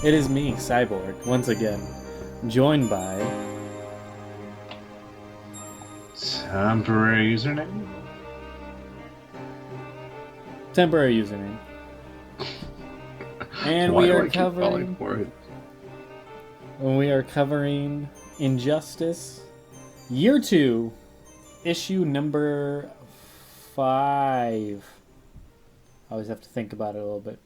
It is me, Cyborg, once again, joined by... Temporary username? temporary username. And Why we do are I keep falling covering... for it? Injustice, Year 2, issue number 5. I always have to think about it a little bit.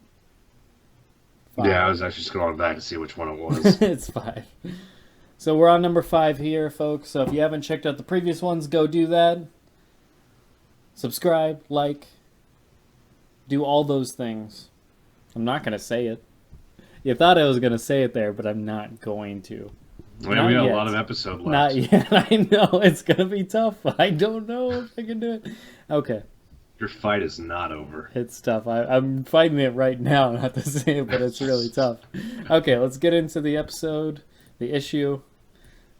5. Yeah, I was actually scrolling back to see which one it was. It's 5. So we're on number 5 here, folks. So if you haven't checked out the previous ones, go do that. Subscribe, like, do all those things. I'm not going to say it. You thought I was going to say it there, but I'm not going to. Well, we got a lot of episode left. Not yet. I know. It's going to be tough. I don't know if I can do it. Okay. Your fight is not over. It's tough. I'm fighting it right now, not to say it, but it's really tough. Okay, let's get into the episode, the issue.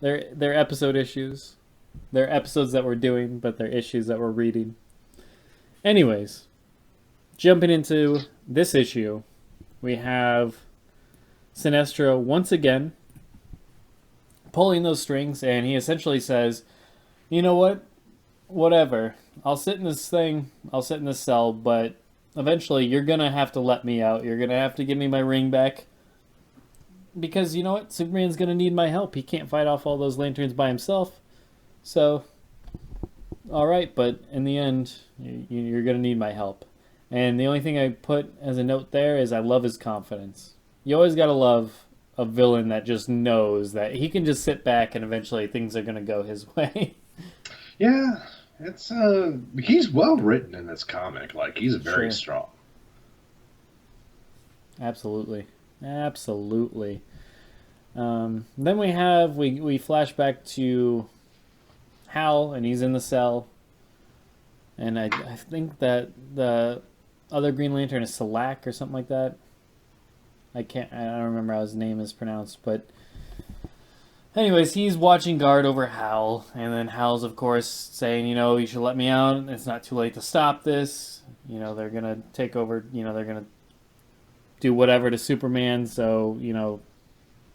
They're episode issues. They're episodes that we're doing, but they're issues that we're reading. Anyways, jumping into this issue, we have Sinestro once again pulling those strings, and he essentially says, you know what? Whatever. I'll sit in this thing, I'll sit in this cell, but eventually you're going to have to let me out. You're going to have to give me my ring back. Because you know what? Superman's going to need my help. He can't fight off all those lanterns by himself. So, alright, but in the end, you're going to need my help. And the only thing I put as a note there is I love his confidence. You always got to love a villain that just knows that he can just sit back and eventually things are going to go his way. Yeah, it's he's well written in this comic. Like, he's very strong. Absolutely. Absolutely. Then we flash back to Hal, and he's in the cell. And I think that the other Green Lantern is Salak or something like that. I don't remember how his name is pronounced, but anyways, he's watching guard over Hal, and then Hal's, of course, saying, you should let me out. It's not too late to stop this. They're going to take over, they're going to do whatever to Superman, so,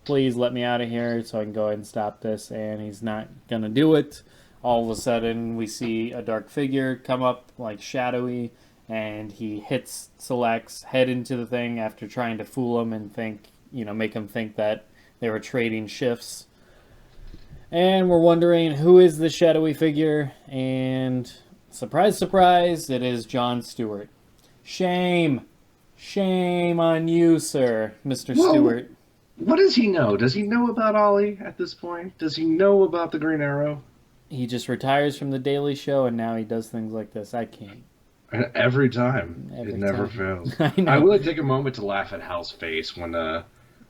please let me out of here so I can go ahead and stop this, and he's not going to do it. All of a sudden, we see a dark figure come up, like shadowy, and he hits Salak's head into the thing after trying to fool him and make him think that they were trading shifts. And we're wondering, who is this shadowy figure? And surprise, surprise, it is John Stewart. Shame. Shame on you, sir, Mr. Stewart. What does he know? Does he know about Ollie at this point? Does he know about the Green Arrow? He just retires from the Daily Show, and now he does things like this. I can't. Every time. It never fails. I will take a moment to laugh at Hal's face when the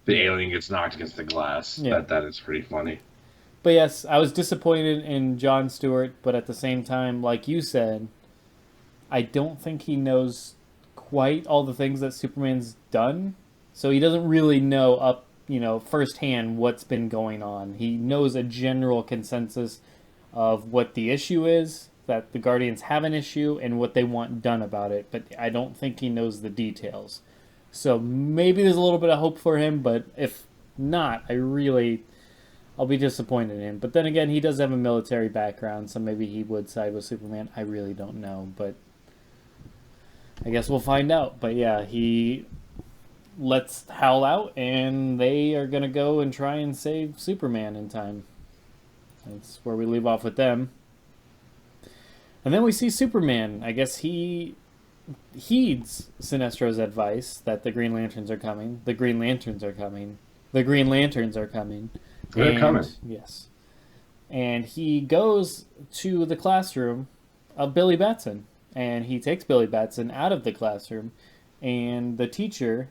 alien gets knocked against the glass. Yeah. That is pretty funny. But yes, I was disappointed in John Stewart, but at the same time, like you said, I don't think he knows quite all the things that Superman's done. So he doesn't really know firsthand what's been going on. He knows a general consensus of what the issue is, that the Guardians have an issue, and what they want done about it. But I don't think he knows the details. So maybe there's a little bit of hope for him, but if not, I'll be disappointed in him. But then again, he does have a military background, so maybe he would side with Superman. I really don't know, but I guess we'll find out. But yeah, he lets Hal out, and they are going to go and try and save Superman in time. That's where we leave off with them. And then we see Superman. I guess he heeds Sinestro's advice that the Green Lanterns are coming. The Green Lanterns are coming. The Green Lanterns are coming. They're coming. Yes. And he goes to the classroom of Billy Batson. And he takes Billy Batson out of the classroom. And the teacher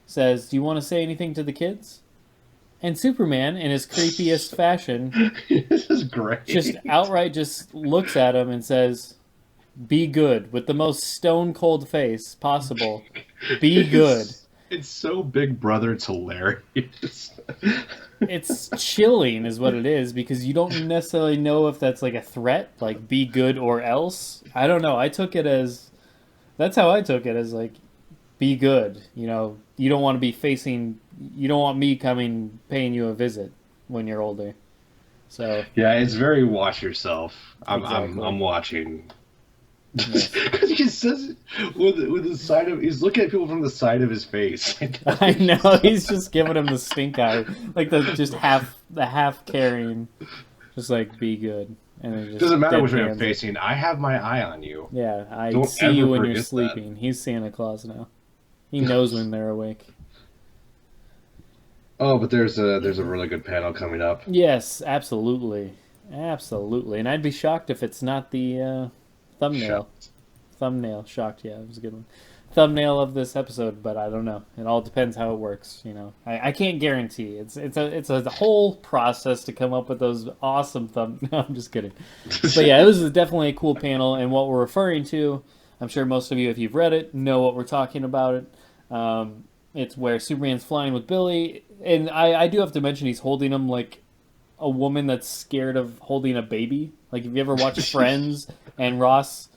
says, do you want to say anything to the kids? And Superman, in his creepiest fashion, this is great. Just outright just looks at him and says, be good, with the most stone-cold face possible. Be good. It's so Big Brother, it's hilarious. It's chilling is what it is, because you don't necessarily know if that's like a threat, like be good or else. I don't know. That's how I took it, as like, be good, you don't want to be facing. You don't want me coming paying you a visit when you're older. So yeah, it's very watch yourself. exactly. I'm watching. Yes. Because he says it with the side of he's looking at people from the side of his face. I know he's just giving him the stink eye, like the half carrying, just like be good, and then just Doesn't matter which way I'm deadpans it. facing. I have my eye on you. Yeah, I Don't see ever you when you're forget sleeping. that. He's Santa Claus now. He knows when they're awake. Oh, but there's a really good panel coming up. Yes, absolutely, absolutely, and I'd be shocked if it's not the thumbnail. Shut. Thumbnail shocked. Yeah, it was a good one. Thumbnail of this episode, but I don't know. It all depends how it works. You know, I can't guarantee. It's a whole process to come up with those awesome thumb. No, I'm just kidding. But yeah, it was definitely a cool panel, and what we're referring to, I'm sure most of you, if you've read it, know what we're talking about. It's where Superman's flying with Billy, and I do have to mention he's holding him like a woman that's scared of holding a baby. Like, if you ever watch Friends and Ross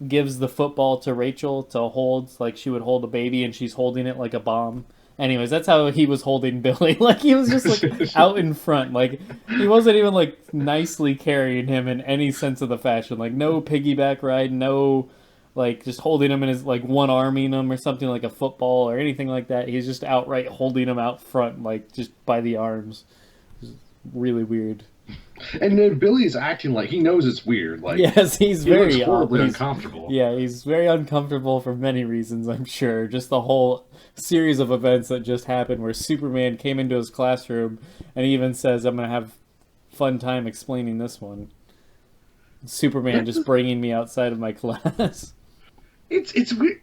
gives the football to Rachel to hold, like she would hold a baby and she's holding it like a bomb. Anyways, that's how he was holding Billy. Like, he was just like out in front. Like, he wasn't even like nicely carrying him in any sense of the fashion. Like, no piggyback ride, no like just holding him in his like one arming him or something like a football or anything like that. He's just outright holding him out front, like just by the arms. Really weird. And then Billy's acting like he knows it's weird. Like, yes, he's he very looks horribly uncomfortable. Yeah, he's very uncomfortable for many reasons, I'm sure. Just the whole series of events that just happened where Superman came into his classroom and he even says, I'm going to have fun time explaining this one. Superman just bringing me outside of my class. It's weird.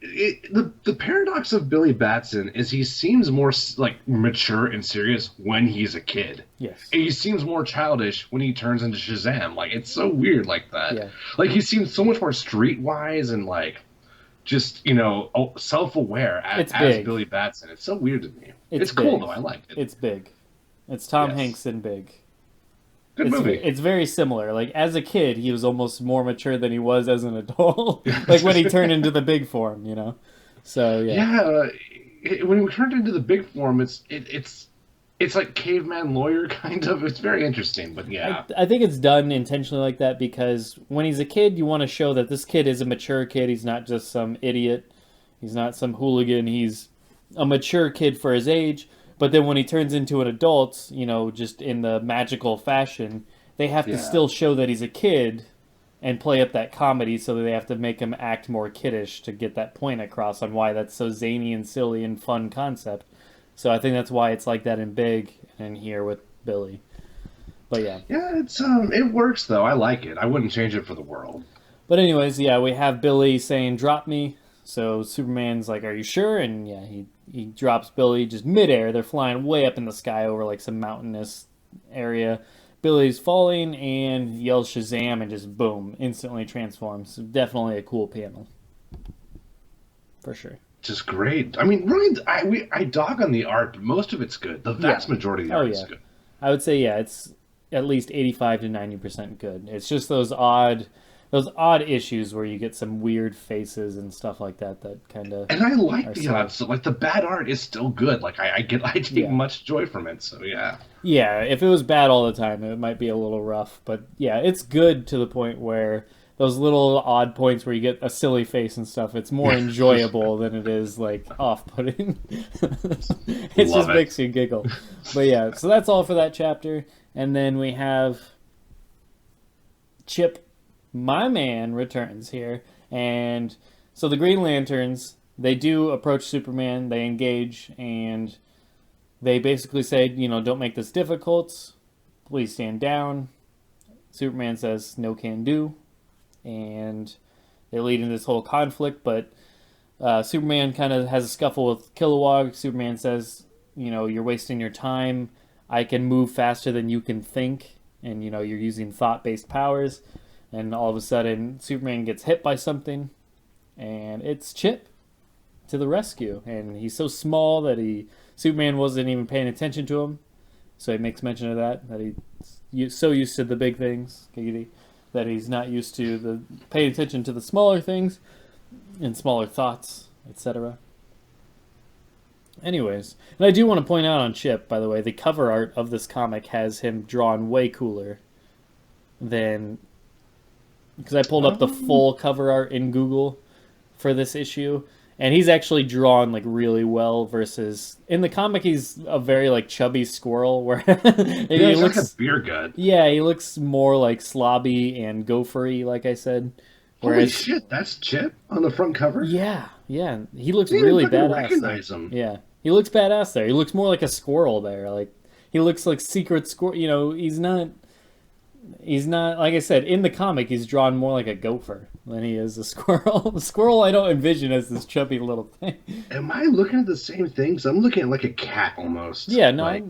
The paradox of Billy Batson is he seems more like mature and serious when he's a kid. Yes. And he seems more childish when he turns into Shazam. Like, it's so weird like that. Yeah. Like, he seems so much more streetwise and like just self-aware as Billy Batson. It's so weird to me. It's cool though. I like it. It's big. It's Tom Hanks in Big. Good movie. It's very similar. Like, as a kid, he was almost more mature than he was as an adult. Like, when he turned into the big form, you know? So, yeah. Yeah, when he turned into the big form, it's like caveman lawyer kind of. It's very interesting, but yeah. I think it's done intentionally like that because when he's a kid, you want to show that this kid is a mature kid. He's not just some idiot. He's not some hooligan. He's a mature kid for his age. But then when he turns into an adult, you know, just in the magical fashion, they have to still show that he's a kid and play up that comedy, so that they have to make him act more kiddish to get that point across on why that's so zany and silly and fun concept. So I think that's why it's like that in Big and here with Billy. But yeah. Yeah, it works though. I like it. I wouldn't change it for the world. But anyways, yeah, we have Billy saying, drop me. So Superman's like, are you sure? And yeah, he drops Billy just midair. They're flying way up in the sky over like some mountainous area. Billy's falling and yells Shazam and just boom, instantly transforms. So definitely a cool panel. For sure. Just great. I mean, really, I dog on the art, but most of it's good. The vast majority of the art is good. I would say, yeah, it's at least 85 to 90% good. It's just those odd issues where you get some weird faces and stuff like that kind of. And I like the odd stuff. Like, the bad art is still good. Like, I take much joy from it. So yeah. Yeah, if it was bad all the time, it might be a little rough. But yeah, it's good to the point where those little odd points where you get a silly face and stuff, it's more enjoyable than it is like off-putting. It just makes you giggle. But yeah, so that's all for that chapter. And then we have Chip. My man returns here, and so the Green Lanterns, they do approach Superman, they engage, and they basically say, you know, don't make this difficult, please stand down. Superman says, no can do, and they lead into this whole conflict, but Superman kind of has a scuffle with Kilowog. Superman says, you know, you're wasting your time, I can move faster than you can think, and, you know, you're using thought-based powers. And all of a sudden, Superman gets hit by something, and it's Chip to the rescue. And he's so small that Superman wasn't even paying attention to him. So he makes mention of that he's so used to the big things, that he's not used to paying attention to the smaller things and smaller thoughts, etc. Anyways, and I do want to point out on Chip, by the way, the cover art of this comic has him drawn way cooler than, because I pulled up the full cover art in Google for this issue, and he's actually drawn like really well. Versus in the comic, he's a very like chubby squirrel, where he looks like a beer gut. Yeah, he looks more like slobby and gophery, like I said. Whereas, holy shit, that's Chip on the front cover. Yeah, he looks really badass. Recognize him. Yeah, he looks badass there. He looks more like a squirrel there. Like he looks like secret squirrel. You know, he's not. Like I said, in the comic, he's drawn more like a gopher than he is a squirrel. The squirrel I don't envision as this chubby little thing. Am I looking at the same things? I'm looking at like a cat almost. Yeah, no, like,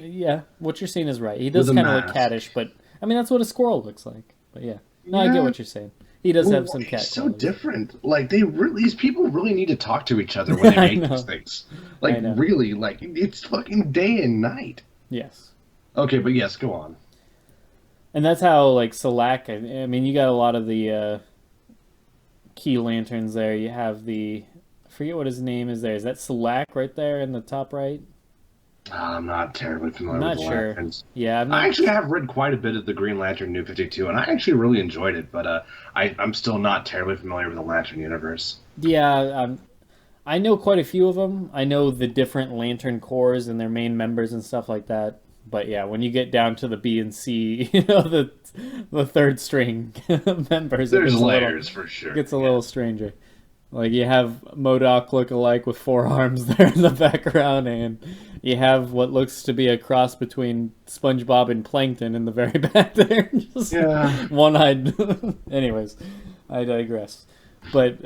what you're saying is right. He does kind of look cattish, but I mean that's what a squirrel looks like. But yeah, no, I get what you're saying. He does have some cat. So different. Like these people really need to talk to each other when they make these things. Like really, like it's fucking day and night. Yes. Okay, but yes, go on. And that's how like Selak. I mean, you got a lot of the key lanterns there. You have I forget what his name is there. Is that Selak right there in the top right? I'm not terribly familiar with the lanterns. Yeah, I actually have read quite a bit of the Green Lantern New 52, and I actually really enjoyed it, but I'm still not terribly familiar with the Lantern universe. Yeah, I know quite a few of them. I know the different Lantern Corps and their main members and stuff like that. But yeah, when you get down to the B and C, the third string members, there's layers for sure. It gets a little stranger. Like you have MODOK look-alike with 4 arms there in the background, and you have what looks to be a cross between SpongeBob and Plankton in the very back there. Just one-eyed. Anyways, I digress. But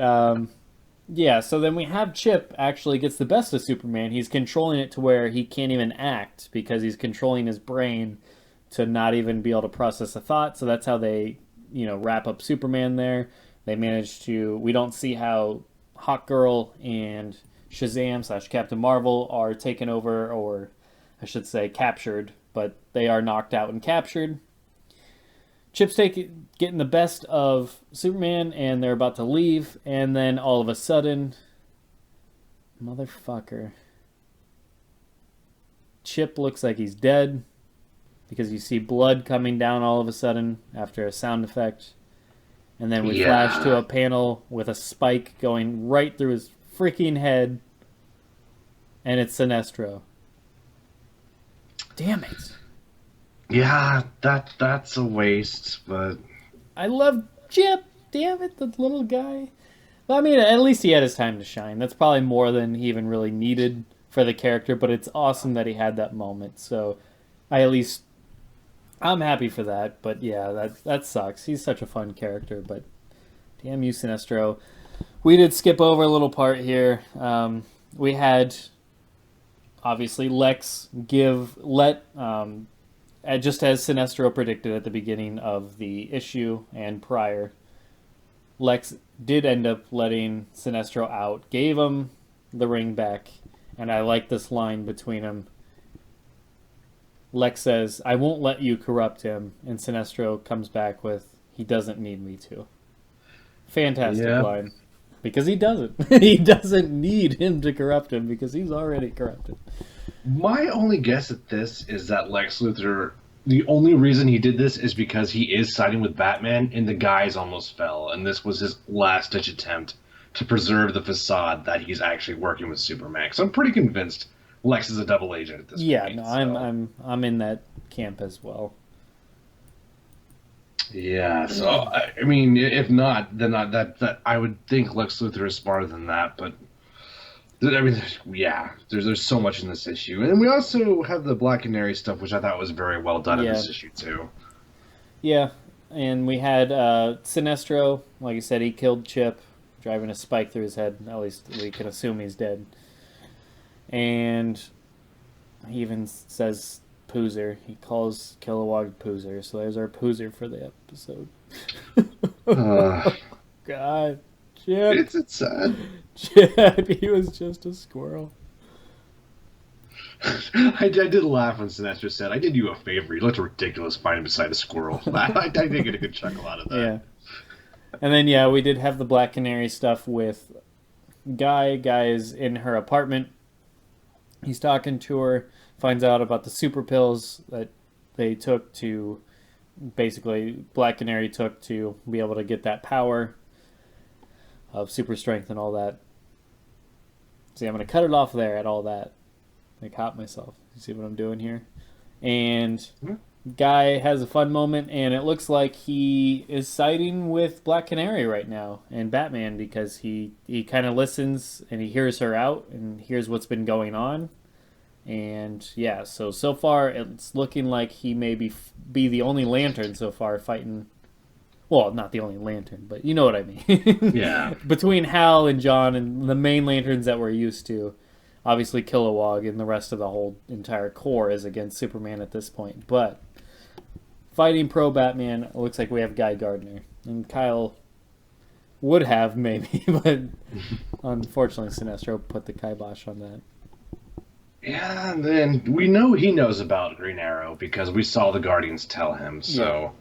yeah, so then we have Chip actually gets the best of Superman. He's controlling it to where he can't even act because he's controlling his brain to not even be able to process a thought. So that's how they, wrap up Superman there. They manage to... We don't see how Hawkgirl and Shazam / Captain Marvel are taken over, or I should say captured, but they are knocked out and captured. Chip's getting the best of Superman, and they're about to leave, and then all of a sudden... Motherfucker. Chip looks like he's dead, because you see blood coming down all of a sudden after a sound effect. And then we flash to a panel with a spike going right through his freaking head. And it's Sinestro. Damn it. Yeah, that's a waste, but... I love Chip. Damn it, the little guy. Well, I mean, at least he had his time to shine. That's probably more than he even really needed for the character, but it's awesome that he had that moment. So I'm happy for that, but yeah, that sucks. He's such a fun character, but damn you, Sinestro. We did skip over a little part here. We had, obviously, Lex just as Sinestro predicted at the beginning of the issue and prior, Lex did end up letting Sinestro out, gave him the ring back, and I like this line between them. Lex says, "I won't let you corrupt him," and Sinestro comes back with, "He doesn't need me to." Fantastic line. Because he doesn't. He doesn't need him to corrupt him because he's already corrupted. My only guess at this is that Lex Luthor, the only reason he did this is because he is siding with Batman and the guys almost fell, and this was his last-ditch attempt to preserve the facade that he's actually working with Superman. So I'm pretty convinced Lex is a double agent at this point. Yeah, no, I'm in that camp as well. Yeah, so I mean, if not, then that I would think Lex Luthor is smarter than that. But I mean, there's so much in this issue, and we also have the Black Canary stuff, which I thought was very well done in this issue too. Yeah, and we had Sinestro. Like I said, he killed Chip, driving a spike through his head. At least we can assume he's dead. And he even says Poozer. He calls Kilowog Poozer. So there's our Poozer for the episode. God. Chip. It's sad. Chip, he was just a squirrel. I did laugh when Sinestro said, "I did you a favor. You looked ridiculous fighting beside a squirrel." I did get a good chuckle out of that. Yeah. And then, we did have the Black Canary stuff with Guy. Guy is in her apartment. He's talking to her, finds out about the super pills that they took to basically Black Canary took to be able to get that power of super strength and all that. See, I'm going to cut it off there at all that. I caught myself. You see what I'm doing here? And Guy has a fun moment, and it looks like he is siding with Black Canary right now and Batman because he kind of listens and he hears her out and hears what's been going on. And yeah, so far it's looking like he may be the only Lantern so far fighting. Well, not the only Lantern, but you know what I mean. Yeah. Between Hal and John and the main Lanterns that we're used to, obviously Kilowog and the rest of the whole entire core is against Superman at this point. But fighting pro Batman, it looks like we have Guy Gardner. And Kyle would have maybe, but unfortunately Sinestro put the kibosh on that. Yeah, and then we know he knows about Green Arrow because we saw the Guardians tell him. So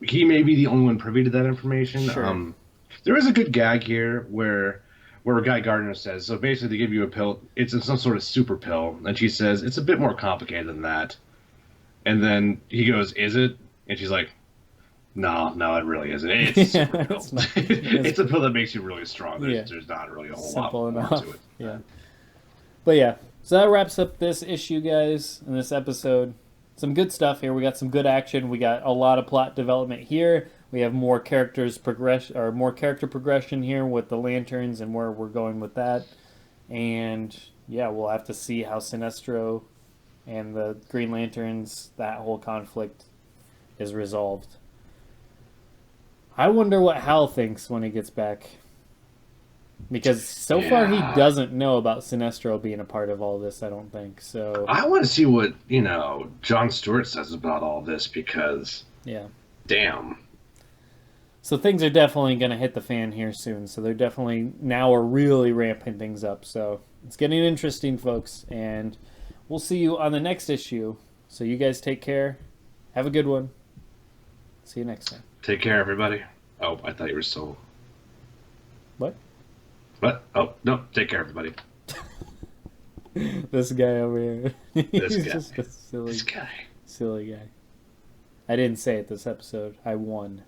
he may be the only one privy to that information. Sure. There is a good gag here where Guy Gardner says, so basically they give you a pill, it's some sort of super pill, and she says, it's a bit more complicated than that. And then he goes, is it? And she's like, no, it really isn't. It's a super pill. It's a pill that makes you really strong. There's not really a whole Simple lot more enough. to it. Yeah. But yeah, so that wraps up this issue, guys, in this episode. Some good stuff here. We got some good action. We got a lot of plot development here. We have more character progression here with the Lanterns and where we're going with that. And yeah, we'll have to see how Sinestro and the Green Lanterns, that whole conflict is resolved. I wonder what Hal thinks when he gets back. Because so far he doesn't know about Sinestro being a part of all this, I don't think. So I want to see what, Jon Stewart says about all this because, damn. So things are definitely going to hit the fan here soon. So they're definitely now are really ramping things up. So it's getting interesting, folks. And we'll see you on the next issue. So you guys take care. Have a good one. See you next time. Take care, everybody. Oh, I thought you were still... What? What? Oh, no. Take care, everybody. This guy over here. This He's guy. just a silly This guy. guy. I didn't say it this episode. I won.